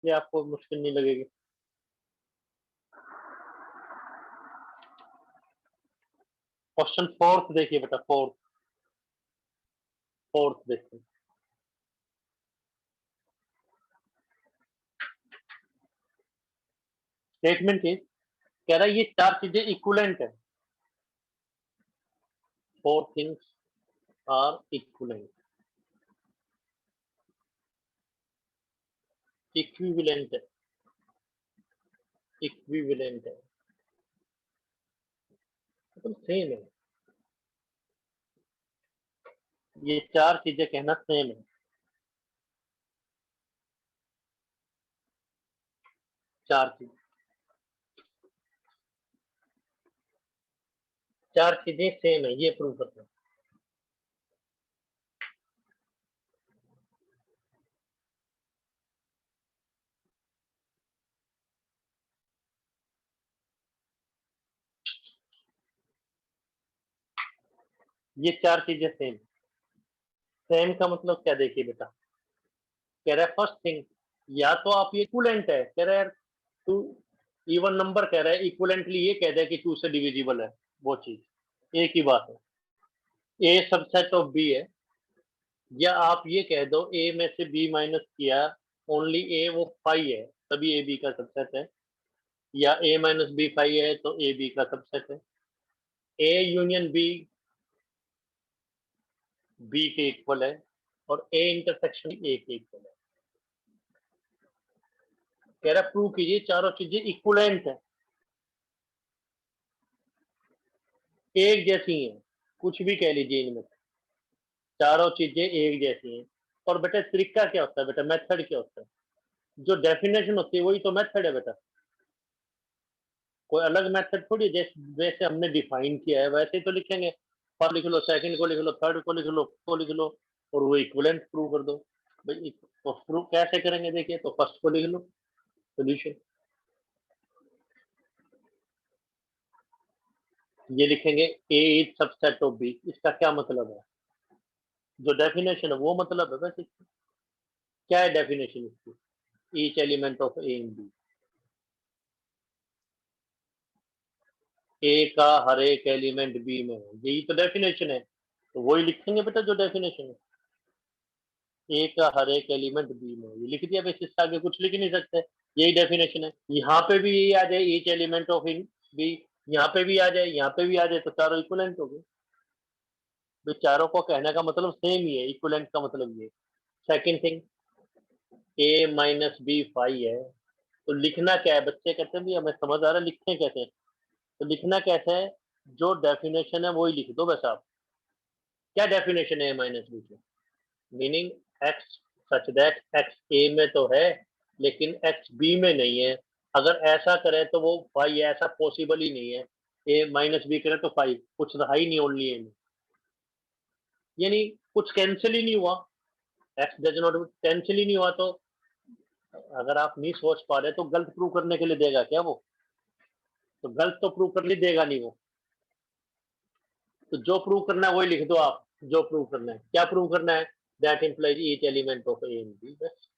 ये आपको मुश्किल नहीं लगेगी। क्वेश्चन फोर्थ देखिए बेटा, फोर्थ देखिए। स्टेटमेंट इज, कह रहा है ये चार चीजें इक्विवेलेंट है। Four things are equivalent. Equivalent है, इक्विवेलेंट है मतलब सेम है। ये चार चीजें कहना सेम है। चार चीज, चार चीजें सेम है, ये प्रूव करना। ये चार चीजें सेम। सेम का मतलब क्या देखिए बेटा, कह रहा है फर्स्ट थिंग, या तो आप ये इक्विवेलेंट है, कह रहा है टू इवन नंबर, कह रहा है इक्विवेलेंटली ये कह दे कि टू से डिविजिबल है, वो चीज एक ही बात है। ए सबसेट ऑफ बी है, या आप ये कह दो ए में से बी माइनस किया, ओनली ए वो फाइव है, तभी ए बी का सबसेट है। या ए माइनस बी फाइव है तो ए बी का सबसेट है। ए यूनियन बी बी के इक्वल है, और ए इंटरसेक्शन ए के इक्वल है। कह रहा प्रूव कीजिए चारों चीजें इक्वलेंट है, एक जैसी हैं, कुछ भी कह लीजिए इनमें, चारों चीजें एक जैसी हैं। और बेटा तरीका क्या होता है, बेटा मेथड क्या होता है, जो डेफिनेशन होती है वही तो मेथड है बेटा। कोई अलग मेथड थोड़ी है, जैसे वैसे हमने डिफाइन किया है वैसे ही तो लिखेंगे। फर्स्ट लिख लो, सेकंड को लिख लो, थर्ड को लिख लो, को लिख लो, और वो इक्विवेलेंट प्रूव कर दो। भाई तो प्रूव कैसे करेंगे, देखिए तो फर्स्ट को लिख लो, सोल्यूशन ये लिखेंगे, ए इज सबसेट ऑफ बी, इसका क्या मतलब है, जो डेफिनेशन है वो मतलब है बस। क्या है डेफिनेशन इसकी, each element of A and B, A का हर एक एलिमेंट बी में है, यही तो डेफिनेशन है। तो वही लिखेंगे बेटा जो डेफिनेशन है, ए का हर एक एलिमेंट बी में है, ये लिख दिया, बस इससे आगे कुछ लिख नहीं सकते, यही डेफिनेशन है। यहाँ पे भी यही आ जाए, each element of in B, यहाँ पे भी आ जाए, यहाँ पे भी आ जाए, तो चारों इक्वलेंट हो गए। तो चारों को कहने का मतलब सेम ही है, इक्वलेंट का मतलब ये। सेकंड थिंग, ए माइनस बी फाइव है, तो लिखना क्या है, बच्चे कहते हैं भी हमें समझ आ रहा है, लिखते कैसे, तो लिखना कैसे है, जो डेफिनेशन है वही लिख दो बस आप। क्या डेफिनेशन है माइनस बी की, meaning X such that X A में तो है लेकिन एक्स बी में नहीं है। अगर ऐसा करें तो वो फाइव, ऐसा पॉसिबल ही नहीं है। ए माइनस बी करें तो फाइव, कुछ रहा ही नहीं ओनली ए में, यानी कुछ कैंसिल ही नहीं हुआ, एक्स डज नॉट कैंसिल ही नहीं हुआ। तो अगर आप नहीं सोच पा रहे तो गलत प्रूव करने के लिए देगा क्या वो, तो गलत तो प्रूव कर देगा नहीं वो। तो जो प्रूव करना है वही लिख दो आप, जो प्रूव करना है, क्या प्रूव करना है, that implies each element of A and B, बस।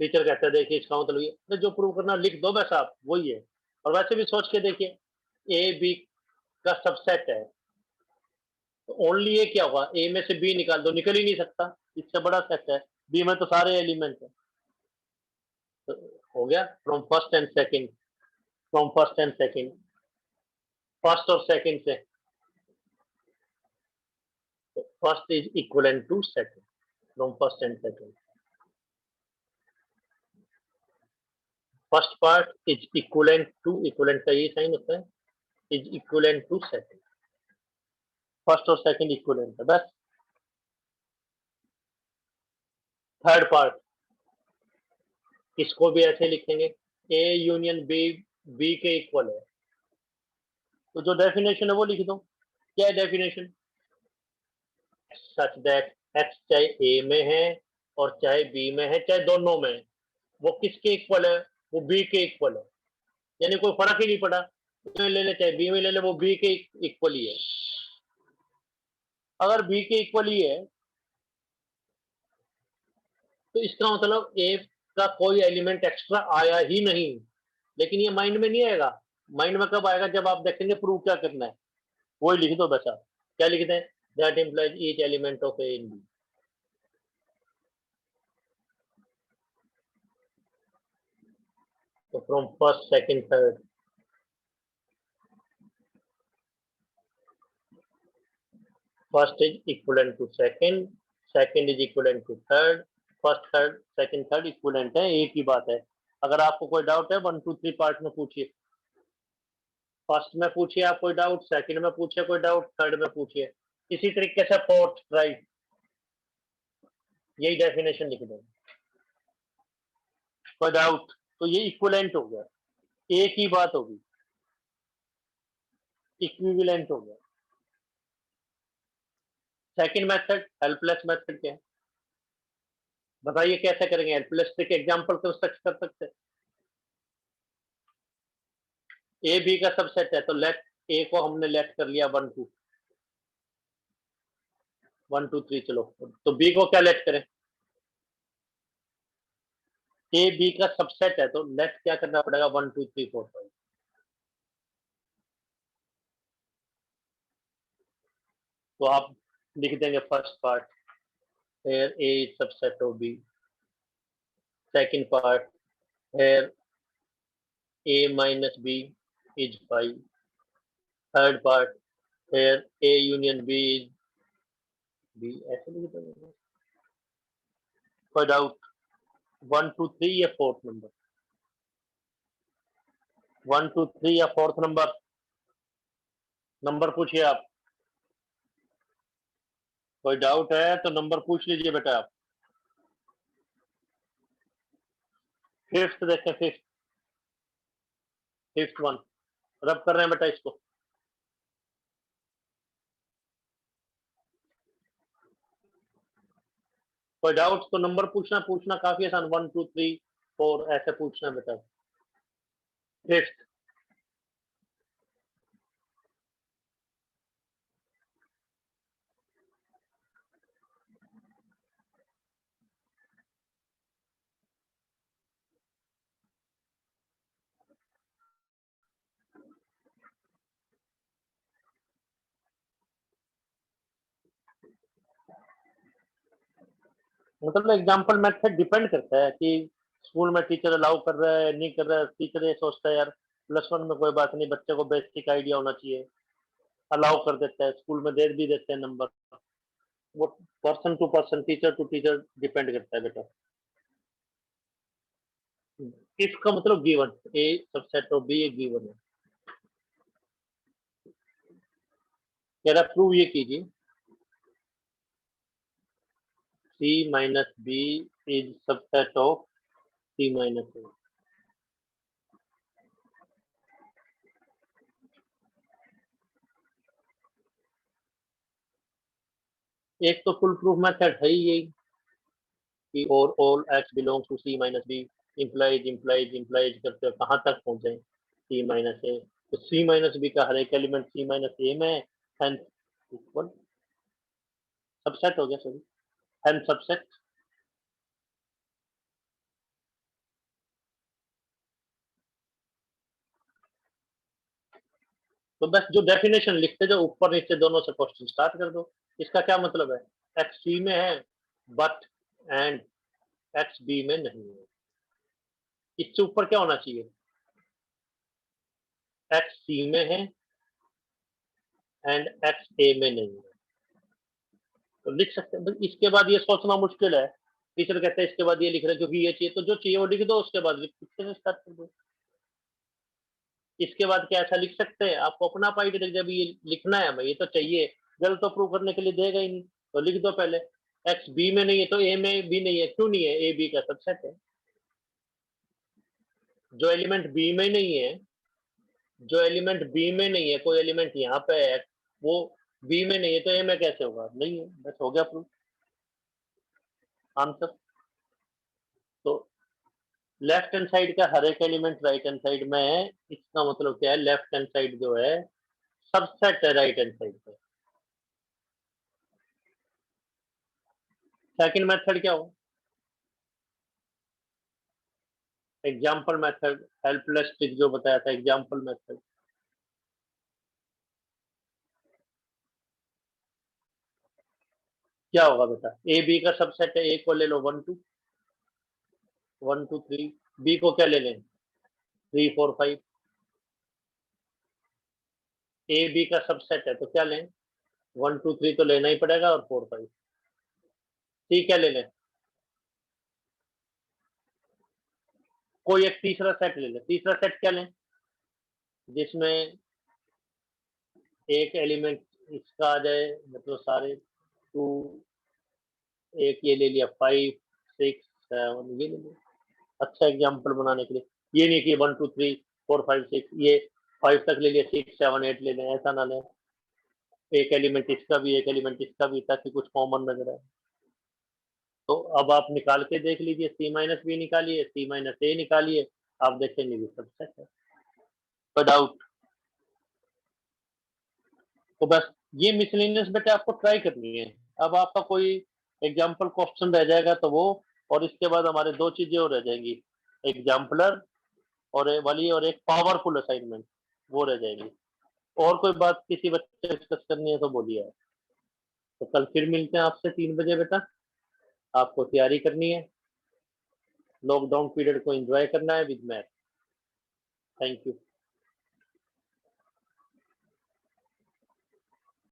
टीचर कहता है देखिए इसका मतलब ये, तो जो प्रूव करना लिख दो बस आप, वही है। और वैसे भी सोच के देखिए, ए बी का सबसेट है, तो ओनली ए क्या होगा, ए में से बी निकाल दो, निकल ही नहीं सकता, इससे बड़ा सेट है, बी में तो सारे एलिमेंट है। तो हो गया from first and second, from first and second, first और सेकंड से, first is equivalent to second, from first and second. First part is equivalent to, equivalent का ये साइन होता है, is equivalent to second, first और second equivalent है बस। Third part, इसको भी ऐसे लिखेंगे, ए यूनियन बी बी के इक्वल है, तो जो डेफिनेशन है वो लिख दो। क्या है डेफिनेशन, सच दैट एक्स चाहे ए में है और चाहे बी में है, चाहे दोनों में है, वो किसके इक्वल है, वो बी के इक्वल है, यानी कोई फर्क ही नहीं पड़ा, में ले ले चाहे बी में ले ले, वो बी के इक्वल ही है। अगर बी के इक्वल ही है तो इसका मतलब ए का कोई एलिमेंट एक्स्ट्रा आया ही नहीं, लेकिन ये माइंड में नहीं आएगा। माइंड में कब आएगा? जब आप देखेंगे प्रूव क्या करना है, वही लिख दो बस। आप क्या लिखते हैं? That implies each element of A in B. तो from first second third, first is equivalent to second, second is equivalent to third, first third second third equivalent है, एक ही बात है। अगर आपको कोई डाउट है 1 2 3 पार्ट में पूछिए। फर्स्ट में पूछिए आप कोई डाउट, सेकंड में पूछिए कोई डाउट, थर्ड में पूछिए, इसी तरीके से फोर्थ ट्राई, यही डेफिनेशन लिख देंगे। कोई डाउट? तो ये इक्विवेलेंट हो गया, एक ही बात होगी, इक्विवेलेंट हो गया। सेकंड मेथड हेल्पलेस मेथड क्या है? बताइए कैसे करेंगे? हेल्पलेस के एग्जांपल कंस्ट्रक्ट कर सकते हैं। ए बी का सबसेट है, तो लेट ए को हमने लेट कर लिया 1 2 1 2 3, चलो तो बी को क्या लेट करें? ए बी का सबसेट है, तो लेट क्या करना पड़ेगा? 1 2 3 4 5। तो आप लिख देंगे first part, here A is subset of B, second part, here A minus B is 5, third part, here A union B is B, ऐसे लिख देंगे। कोई डाउट? 1 2 3 या फोर्थ नंबर? 1 2 3 या फोर्थ नंबर? नंबर पूछिए आप। कोई डाउट है तो नंबर पूछ लीजिए बेटा आप। फिफ्थ देखें, फिफ्थ, फिफ्थ वन रब कर रहे हैं बेटा इसको। कोई डाउट तो नंबर पूछना, पूछना काफी आसान, 1 2 3 4 ऐसे पूछना बेटा। फिफ्थ, मतलब एग्जाम्पल मेथड डिपेंड करता है कि स्कूल में टीचर अलाउ कर रहा है नहीं कर रहा है। टीचर ये सोचता है यार +1 में कोई बात नहीं, बच्चे को बेसिक आइडिया होना चाहिए, अलाउ कर देता है, स्कूल में दे भी देते हैं नंबर। वो person to person, teacher to teacher depend करता है बेटा। इसका मतलब given A subset of B, A given है। कह रहा प्रूव ये कीजिए C minus B is subset of C minus A. एक तो फुल प्रूफ मेथड है ही यही कि और all X belongs to C minus B, implies implies implies करते कहाँ तक पहुंचे? C minus A. तो सी माइनस बी का हर एक एलिमेंट सी माइनस ए में है, इक्वल सबसेट हो गया, सॉरी, हैन सबसेट। तो बस जो डेफिनेशन लिखते जो ऊपर नीचे दोनों से क्वेश्चन स्टार्ट कर दो। इसका क्या मतलब है? एक्स सी में है बट एंड एक्स बी में नहीं है। इससे ऊपर क्या होना चाहिए? एक्स सी में है एंड एक्स ए में नहीं है। तो लिख सकते हैं। इसके बाद ये सोचना मुश्किल है, टीचर कहते हैं इसके बाद ये लिख रहे क्योंकि ये चाहिए, तो जो चाहिए वो लिख दो, उसके बाद लिखने से स्टार्ट कर दो। इसके बाद क्या ऐसा लिख सकते हैं? आपको अपना पाइड जब ये लिखना है, ये तो चाहिए, गलत तो प्रूव करने के लिए देगा ही नहीं, तो लिख दो पहले एक्स बी में नहीं है तो ए में भी नहीं है। क्यों नहीं है? ए बी का सबसेट है। जो एलिमेंट बी में नहीं है, जो एलिमेंट बी में नहीं है, कोई एलिमेंट यहाँ पे है वो बी में नहीं है, तो ए में कैसे होगा? नहीं है, बस हो गया प्रूफ, आंसर। तो लेफ्ट हैंड साइड का हर एक एलिमेंट राइट हैंड साइड में है, इसका मतलब क्या है? लेफ्ट हैंड साइड जो है सबसेट है राइट हैंड साइड पे। सेकंड मेथड क्या हो? एग्जाम्पल मेथड, हेल्पलेस ट्रिक जो बताया था, एग्जाम्पल मेथड। क्या होगा बेटा? ए बी का सबसेट है, ए को ले लो 1 2 1 2 3, बी को क्या ले लें 3 4 5। ए बी का सबसेट है तो क्या लें 1 2 3 तो लेना ही पड़ेगा और 4 5। सी क्या ले लें? कोई एक तीसरा सेट ले लें। तीसरा सेट क्या लें जिसमें एक एलिमेंट इसका आ जाए, मतलब सारे 2, एक ये ले लिया 5 6 7, ये ले लिया अच्छा एग्जाम्पल बनाने के लिए। ये नहीं कि 1 2 3 4 5 6, ये 5 तक ले लिया, 6 7 8 ले लें, ऐसा ना लें। एक एलिमेंट इसका भी, एक एलिमेंट इसका भी, ताकि कुछ कॉमन नजर आए। तो अब आप निकाल के देख लीजिए, सी माइनस बी निकालिए, सी माइनस ए निकालिए, आप देखेंगे ये सब सेट है। तो डाउट? तो बस ये मिसलेनियस बेटा आपको ट्राई करनी है। अब आपका कोई एग्जाम्पल क्वेश्चन रह जाएगा तो वो, और इसके बाद हमारे दो चीजें और रह जाएंगी, एग्जाम्पलर और एक पावरफुल असाइनमेंट, वो रह जाएगी। और कोई बात किसी बच्चे डिस्कस करनी है तो बोलिए आप। तो कल फिर मिलते हैं आपसे 3 बजे बेटा। आपको तैयारी करनी है, लॉकडाउन पीरियड को एंजॉय करना है विद मैथ। Thank you.